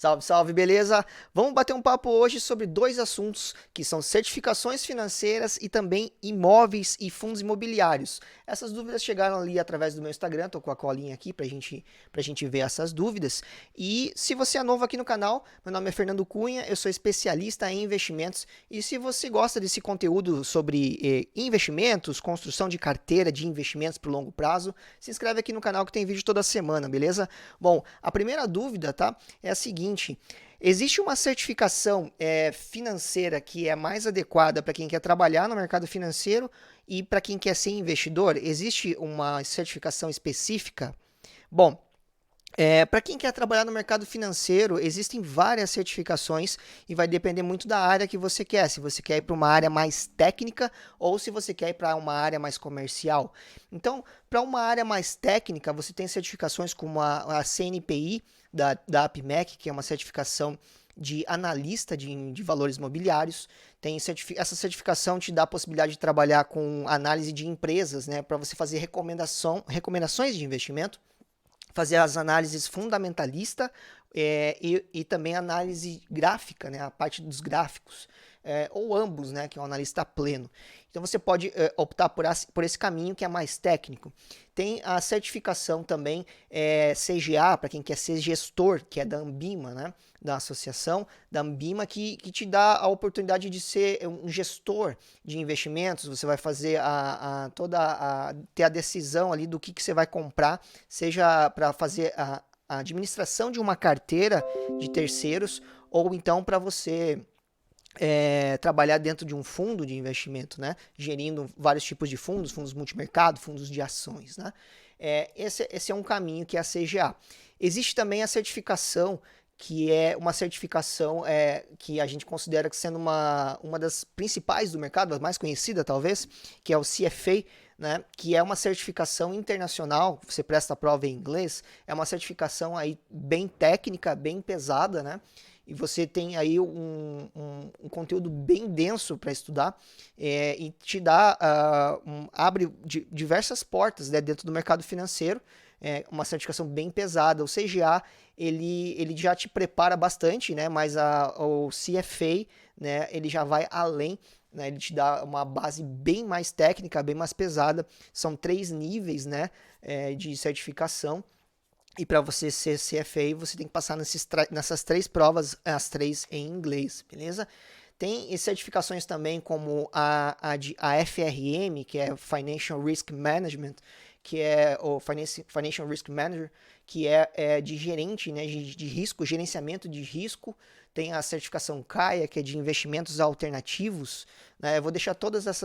Salve, salve, beleza? Vamos bater um papo hoje sobre dois assuntos que são certificações financeiras e também imóveis e fundos imobiliários. Essas dúvidas chegaram ali através do meu Instagram, tô com a colinha aqui pra gente ver essas dúvidas. E se você é novo aqui no canal, meu nome é Fernando Cunha, eu sou especialista em investimentos e se você gosta desse conteúdo sobre investimentos, construção de carteira de investimentos para o longo prazo, se inscreve aqui no canal que tem vídeo toda semana, beleza? Bom, a primeira dúvida, tá? É a seguinte: existe uma certificação financeira que é mais adequada para quem quer trabalhar no mercado financeiro e para quem quer ser investidor? Existe uma certificação específica? Bom, para quem quer trabalhar no mercado financeiro, existem várias certificações e vai depender muito da área que você quer. Se você quer ir para uma área mais técnica ou se você quer ir para uma área mais comercial. Então, para uma área mais técnica, você tem certificações como a CNPI da APMEC, que é uma certificação de analista de valores imobiliários. Essa certificação te dá a possibilidade de trabalhar com análise de empresas, né, para você fazer recomendações de investimento, fazer as análises fundamentalista e também análise gráfica, né, a parte dos gráficos, ou ambos, né, que é um analista pleno. Então você pode optar por esse caminho que é mais técnico. Tem a certificação também CGA, para quem quer ser gestor, que é da Ambima, né, da associação da Ambima, que te dá a oportunidade de ser um gestor de investimentos. Você vai fazer ter a decisão ali do que você vai comprar, seja para fazer a administração de uma carteira de terceiros ou então para você trabalhar dentro de um fundo de investimento, né? Gerindo vários tipos de fundos, fundos multimercado, fundos de ações, né? Esse é um caminho que é a CGA. Existe também a certificação, que é uma certificação que a gente considera que sendo uma das principais do mercado, a mais conhecida talvez, que é o CFA, né, que é uma certificação internacional. Você presta a prova em inglês, é uma certificação aí bem técnica, bem pesada, né? E você tem aí um conteúdo bem denso para estudar, e te dá, abre diversas portas, né, dentro do mercado financeiro. Uma certificação bem pesada. O CGA ele já te prepara bastante, né, mas o CFA, né, ele já vai além, né, ele te dá uma base bem mais técnica, bem mais pesada. São 3 níveis, né, de certificação. E para você ser CFA, você tem que passar nessas 3 provas, as 3 em inglês, beleza? Tem certificações também como a FRM, que é Financial Risk Management, que é o Financial Risk Manager, que é de gerente, né, de risco, gerenciamento de risco. Tem a certificação CAIA, que é de investimentos alternativos, né? Eu vou deixar todas as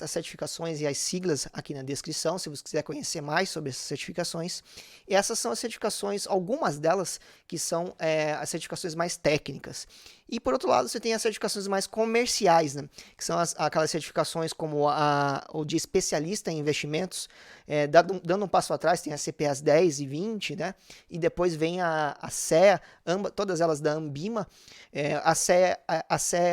certificações e as siglas aqui na descrição, se você quiser conhecer mais sobre essas certificações. E essas são as certificações, algumas delas que são as certificações mais técnicas. E por outro lado, você tem as certificações mais comerciais, né? Que são aquelas certificações como o de especialista em investimentos. Dando um passo atrás, tem a CPAs 10 e 20, né? E depois vem a CEA, todas elas da Ambima. A CEA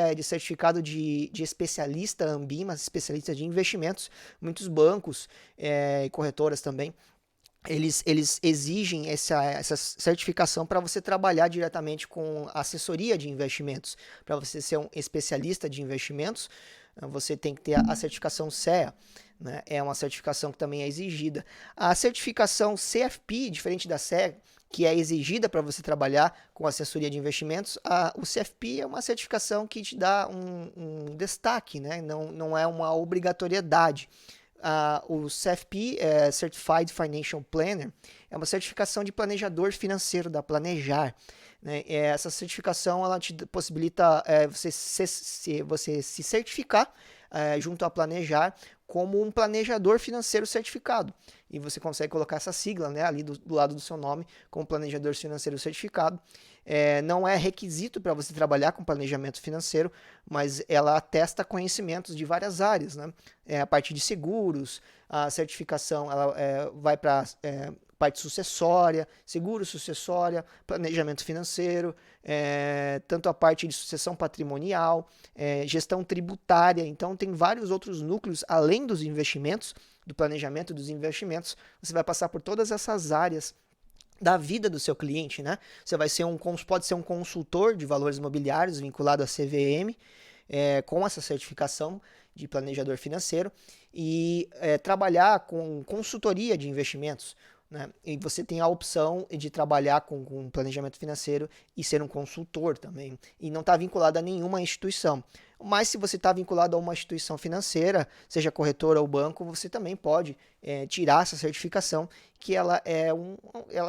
é de certificado de especialista Ambima, especialista de investimentos. Muitos bancos e corretoras também, eles exigem essa certificação para você trabalhar diretamente com assessoria de investimentos. Para você ser um especialista de investimentos, você tem que ter a certificação CEA, né? É uma certificação que também é exigida. A certificação CFP, diferente da CEA, que é exigida para você trabalhar com assessoria de investimentos, o CFP é uma certificação que te dá um destaque, né? Não é uma obrigatoriedade. O CFP, Certified Financial Planner, é uma certificação de planejador financeiro da Planejar, né? Essa certificação ela te possibilita você se certificar junto à Planejar como um planejador financeiro certificado. E você consegue colocar essa sigla, né, ali do lado do seu nome, como planejador financeiro certificado. Não é requisito para você trabalhar com planejamento financeiro, mas ela atesta conhecimentos de várias áreas, né? A parte de seguros, a certificação ela vai para parte sucessória, seguro sucessória, planejamento financeiro, tanto a parte de sucessão patrimonial, gestão tributária. Então tem vários outros núcleos além dos investimentos, do planejamento dos investimentos. Você vai passar por todas essas áreas da vida do seu cliente, né? Você vai ser pode ser um consultor de valores imobiliários vinculado à CVM, com essa certificação de planejador financeiro e trabalhar com consultoria de investimentos. Né? E você tem a opção de trabalhar com planejamento financeiro e ser um consultor também. E não está vinculado a nenhuma instituição. Mas se você está vinculado a uma instituição financeira, seja corretora ou banco, você também pode tirar essa certificação, que ela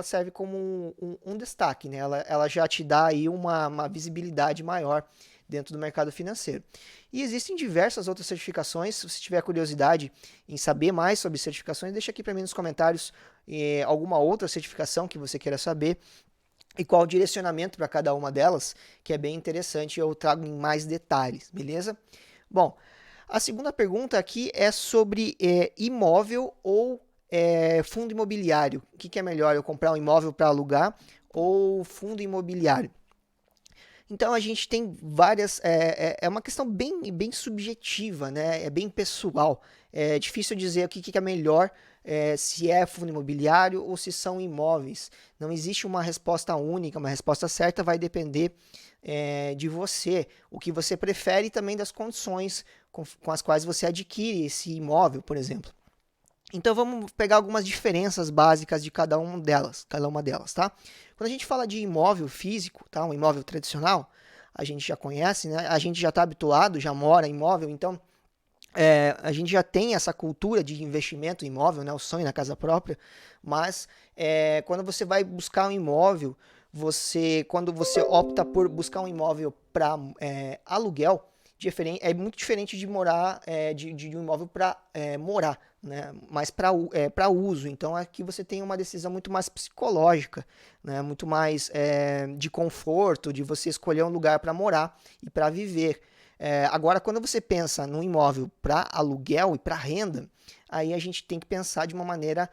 serve como um destaque, né? Ela já te dá aí uma visibilidade maior dentro do mercado financeiro. E existem diversas outras certificações. Se você tiver curiosidade em saber mais sobre certificações, deixa aqui para mim nos comentários alguma outra certificação que você queira saber e qual o direcionamento para cada uma delas, que é bem interessante, eu trago em mais detalhes, beleza? Bom, a segunda pergunta aqui é sobre imóvel ou fundo imobiliário. O que é melhor, eu comprar um imóvel para alugar ou fundo imobiliário? Então a gente tem várias. É uma questão bem subjetiva, né? É bem pessoal. É difícil dizer o que é melhor, se é fundo imobiliário ou se são imóveis. Não existe uma resposta única, uma resposta certa vai depender de você, o que você prefere e também das condições com as quais você adquire esse imóvel, por exemplo. Então vamos pegar algumas diferenças básicas de cada uma delas, tá? Quando a gente fala de imóvel físico, tá? Um imóvel tradicional, a gente já conhece, né? A gente já está habituado, já mora em imóvel, então a gente já tem essa cultura de investimento em imóvel, né? O sonho na casa própria, mas quando você vai buscar um imóvel, quando você opta por buscar um imóvel para aluguel, é muito diferente de morar de um imóvel para morar, né? Mas para uso. Então aqui você tem uma decisão muito mais psicológica, né? Muito mais de conforto, de você escolher um lugar para morar e para viver. Agora, quando você pensa num imóvel para aluguel e para renda, aí a gente tem que pensar de uma maneira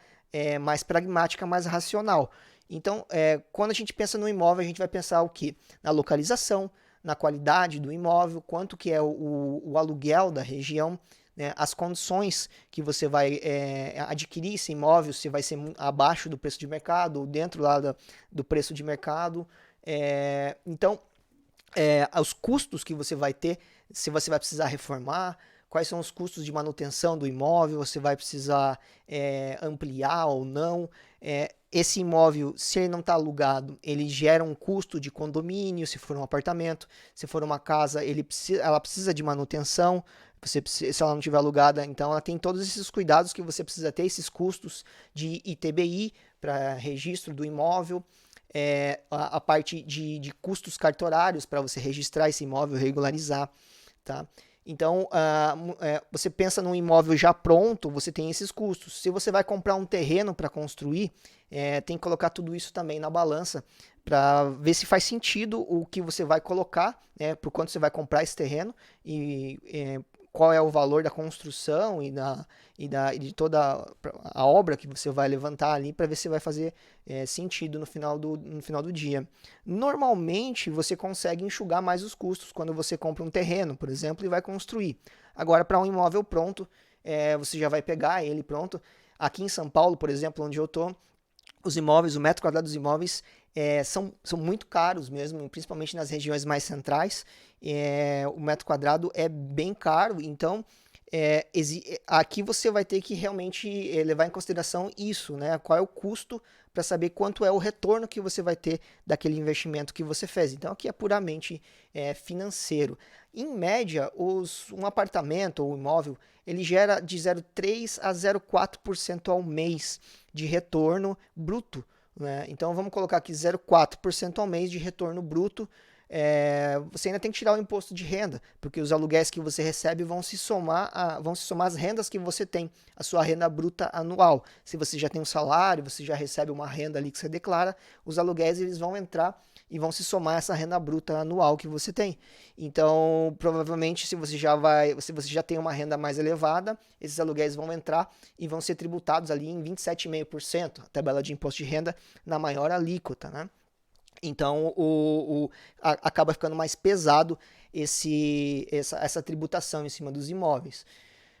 mais pragmática, mais racional. Então, quando a gente pensa no imóvel, a gente vai pensar o quê? Na localização, na qualidade do imóvel, quanto que é o aluguel da região, né, as condições que você vai adquirir esse imóvel, se vai ser abaixo do preço de mercado ou dentro lá do preço de mercado. Então, os custos que você vai ter, se você vai precisar reformar, quais são os custos de manutenção do imóvel, você vai precisar ampliar ou não. Esse imóvel, se ele não está alugado, ele gera um custo de condomínio, se for um apartamento, se for uma casa, ela precisa de manutenção, se ela não estiver alugada, então ela tem todos esses cuidados que você precisa ter, esses custos de ITBI para registro do imóvel, a parte de custos cartorários para você registrar esse imóvel, regularizar, tá? Então, você pensa num imóvel já pronto, você tem esses custos. Se você vai comprar um terreno para construir, tem que colocar tudo isso também na balança para ver se faz sentido o que você vai colocar, por quanto você vai comprar esse terreno e qual é o valor da construção e de toda a obra que você vai levantar ali para ver se vai fazer sentido no final do dia. Normalmente você consegue enxugar mais os custos quando você compra um terreno, por exemplo, e vai construir. Agora, para um imóvel pronto, você já vai pegar ele pronto. Aqui em São Paulo, por exemplo, onde eu estou, o metro quadrado dos imóveis são muito caros mesmo, principalmente nas regiões mais centrais. O metro quadrado é bem caro, então aqui você vai ter que realmente levar em consideração isso, né? Qual é o custo para saber quanto é o retorno que você vai ter daquele investimento que você fez. Então aqui é puramente financeiro. Em média, um apartamento ou imóvel, ele gera de 0,3% a 0,4% ao mês de retorno bruto, né? Então vamos colocar aqui 0,4% ao mês de retorno bruto. Você ainda tem que tirar o imposto de renda, porque os aluguéis que você recebe vão se somar às rendas que você tem, a sua renda bruta anual. Se você já tem um salário, você já recebe uma renda ali que você declara, os aluguéis eles vão entrar e vão se somar a essa renda bruta anual que você tem. Então, provavelmente, se você já tem uma renda mais elevada, esses aluguéis vão entrar e vão ser tributados ali em 27,5%, a tabela de imposto de renda na maior alíquota, né? Então acaba ficando mais pesado essa tributação em cima dos imóveis,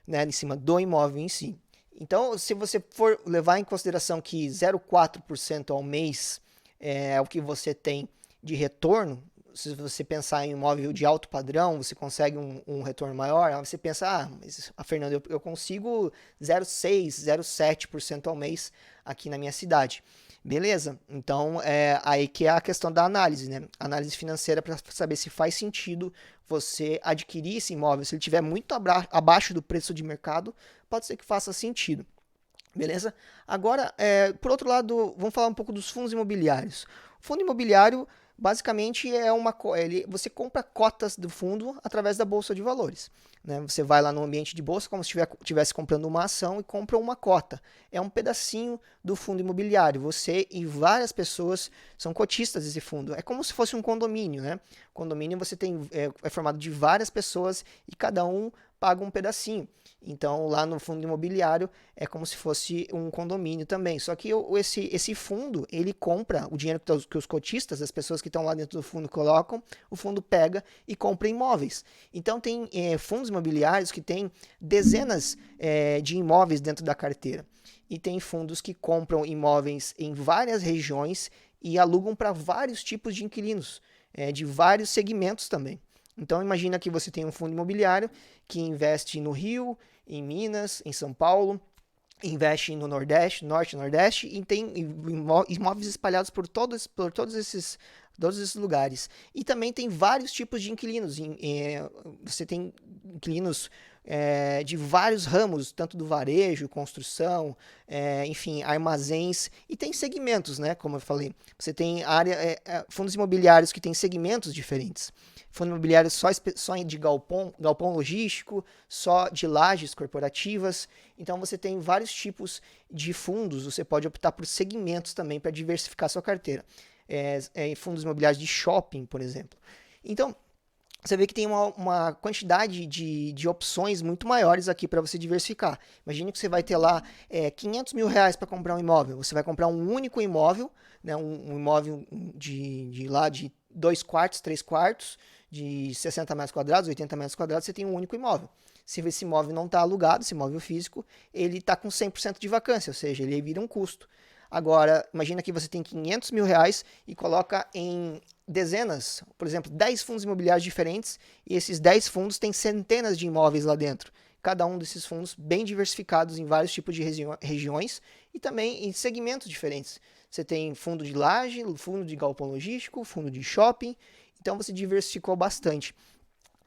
né? Em cima do imóvel em si. Então, se você for levar em consideração que 0,4% ao mês é o que você tem de retorno, se você pensar em imóvel de alto padrão, você consegue um retorno maior, aí você pensa, mas Fernando, eu consigo 0,6, 0,7% ao mês aqui na minha cidade. Beleza, então aí que é a questão da análise, né? Análise financeira para saber se faz sentido você adquirir esse imóvel. Se ele estiver muito abaixo do preço de mercado, pode ser que faça sentido. Beleza? Agora, por outro lado, vamos falar um pouco dos fundos imobiliários. O fundo imobiliário, basicamente, você compra cotas do fundo através da Bolsa de Valores. Né? Você vai lá no ambiente de bolsa como se estivesse comprando uma ação e compra uma cota. É um pedacinho do fundo imobiliário. Você e várias pessoas são cotistas desse fundo. É como se fosse um condomínio. Né? Condomínio você é formado de várias pessoas e cada um paga um pedacinho. Então, lá no fundo imobiliário é como se fosse um condomínio também. Só que esse fundo, ele compra o dinheiro que os cotistas, as pessoas que estão lá dentro do fundo colocam, o fundo pega e compra imóveis. Então, tem fundos imobiliários que têm dezenas de imóveis dentro da carteira. E tem fundos que compram imóveis em várias regiões e alugam para vários tipos de inquilinos, de vários segmentos também. Então, imagina que você tem um fundo imobiliário que investe no Rio, em Minas, em São Paulo, investe no Nordeste, Norte e Nordeste, e tem imóveis espalhados por todos esses lugares. E também tem vários tipos de inquilinos. Você tem inquilinos de vários ramos, tanto do varejo, construção, enfim, armazéns, e tem segmentos, né? Como eu falei. Você tem fundos imobiliários que têm segmentos diferentes. Fundo imobiliário só de galpão logístico, só de lajes corporativas. Então você tem vários tipos de fundos, você pode optar por segmentos também para diversificar sua carteira. Fundos imobiliários de shopping, por exemplo. Então, você vê que tem uma quantidade de opções muito maiores aqui para você diversificar. Imagine que você vai ter lá R$500 mil para comprar um imóvel. Você vai comprar um único imóvel, né, um imóvel de 2 quartos, 3 quartos, de 60 metros quadrados, 80 metros quadrados, você tem um único imóvel. Se esse imóvel não está alugado, esse imóvel físico, ele está com 100% de vacância, ou seja, ele vira um custo. Agora, imagina que você tem R$500 mil e coloca em dezenas, por exemplo, 10 fundos imobiliários diferentes, e esses 10 fundos têm centenas de imóveis lá dentro. Cada um desses fundos bem diversificados em vários tipos de regiões e também em segmentos diferentes. Você tem fundo de laje, fundo de galpão logístico, fundo de shopping, então você diversificou bastante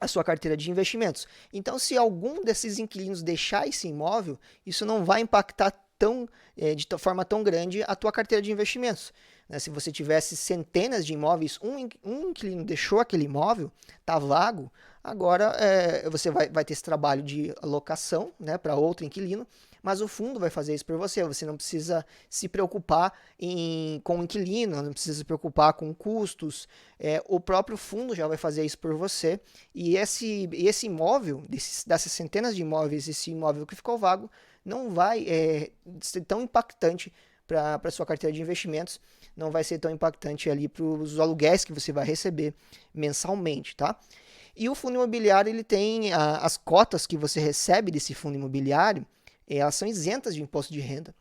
a sua carteira de investimentos. Então, se algum desses inquilinos deixar esse imóvel, isso não vai impactar de forma tão grande a tua carteira de investimentos. Né? Se você tivesse centenas de imóveis, um inquilino deixou aquele imóvel, está vago, agora você vai ter esse trabalho de alocação, né, para outro inquilino, mas o fundo vai fazer isso por você. Você não precisa se preocupar com o inquilino, não precisa se preocupar com custos. O próprio fundo já vai fazer isso por você. E esse imóvel, dessas centenas de imóveis, esse imóvel que ficou vago, não vai ser tão impactante para a sua carteira de investimentos, não vai ser tão impactante ali para os aluguéis que você vai receber mensalmente, tá? E o fundo imobiliário, ele tem as cotas que você recebe desse fundo imobiliário, elas são isentas de imposto de renda.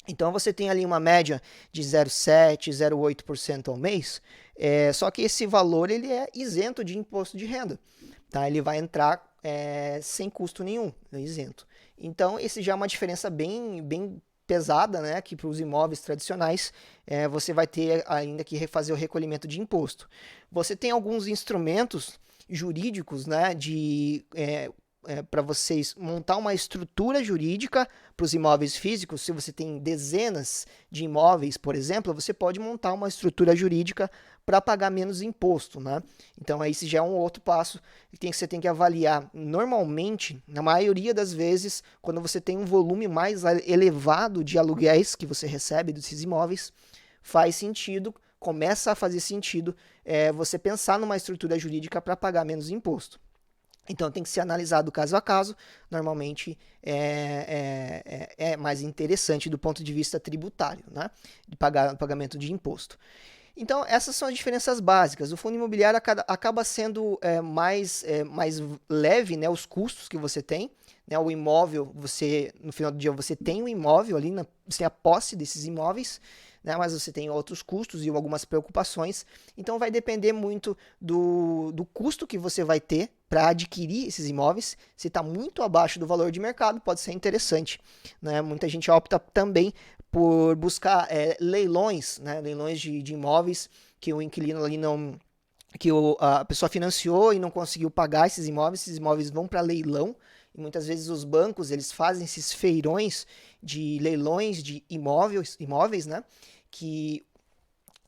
Então você tem ali uma média de 0,7%, 0,8% ao mês, só que esse valor ele é isento de imposto de renda. Tá? Ele vai entrar sem custo nenhum, isento. Então, esse já é uma diferença bem pesada, né? Que para os imóveis tradicionais você vai ter ainda que refazer o recolhimento de imposto. Você tem alguns instrumentos jurídicos, né? Para vocês montar uma estrutura jurídica para os imóveis físicos. Se você tem dezenas de imóveis, por exemplo, você pode montar uma estrutura jurídica para pagar menos imposto, né? Então, esse já é um outro passo que você tem que avaliar. Normalmente, na maioria das vezes, quando você tem um volume mais elevado de aluguéis que você recebe desses imóveis, faz sentido, começa a fazer sentido você pensar numa estrutura jurídica para pagar menos imposto. Então tem que ser analisado caso a caso, normalmente é mais interessante do ponto de vista tributário, né? De pagamento de imposto. Então, essas são as diferenças básicas. O fundo imobiliário acaba sendo mais leve, né, os custos que você tem. Né, o imóvel, no final do dia, você tem um imóvel ali, você tem a posse desses imóveis, né, mas você tem outros custos e algumas preocupações. Então, vai depender muito do custo que você vai ter para adquirir esses imóveis. Se está muito abaixo do valor de mercado, pode ser interessante. Né? Muita gente opta também por buscar leilões, né? Leilões de imóveis que o inquilino ali não, a pessoa financiou e não conseguiu pagar esses imóveis vão para leilão. E muitas vezes os bancos eles fazem esses feirões de leilões de imóveis, né? Que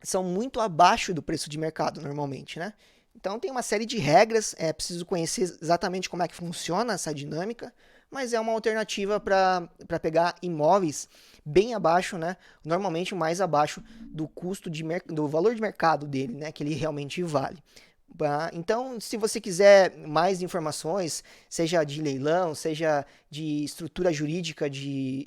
são muito abaixo do preço de mercado normalmente, né? Então tem uma série de regras, é preciso conhecer exatamente como é que funciona essa dinâmica, mas é uma alternativa para pegar imóveis bem abaixo, né? Normalmente mais abaixo do custo do valor de mercado dele, né? Que ele realmente vale. Então, se você quiser mais informações, seja de leilão, seja de estrutura jurídica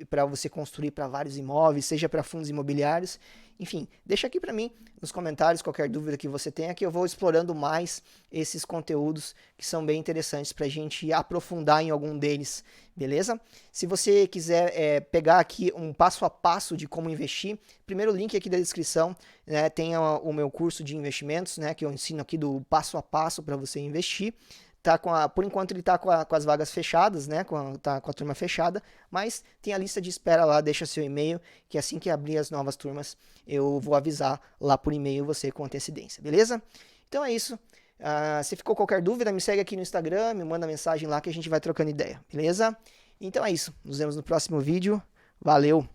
para você construir para vários imóveis, seja para fundos imobiliários, enfim, deixa aqui para mim nos comentários qualquer dúvida que você tenha, que eu vou explorando mais esses conteúdos que são bem interessantes para a gente aprofundar em algum deles, beleza? Se você quiser pegar aqui um passo a passo de como investir, primeiro link aqui da descrição, né, tem o meu curso de investimentos, né, que eu ensino aqui do passo a passo para você investir. Por enquanto ele está com as vagas fechadas, né? Tá com a turma fechada, mas tem a lista de espera lá, deixa seu e-mail, que assim que abrir as novas turmas, eu vou avisar lá por e-mail você com antecedência, beleza? Então é isso. Se ficou qualquer dúvida, me segue aqui no Instagram, me manda mensagem lá que a gente vai trocando ideia, beleza? Então é isso. Nos vemos no próximo vídeo. Valeu!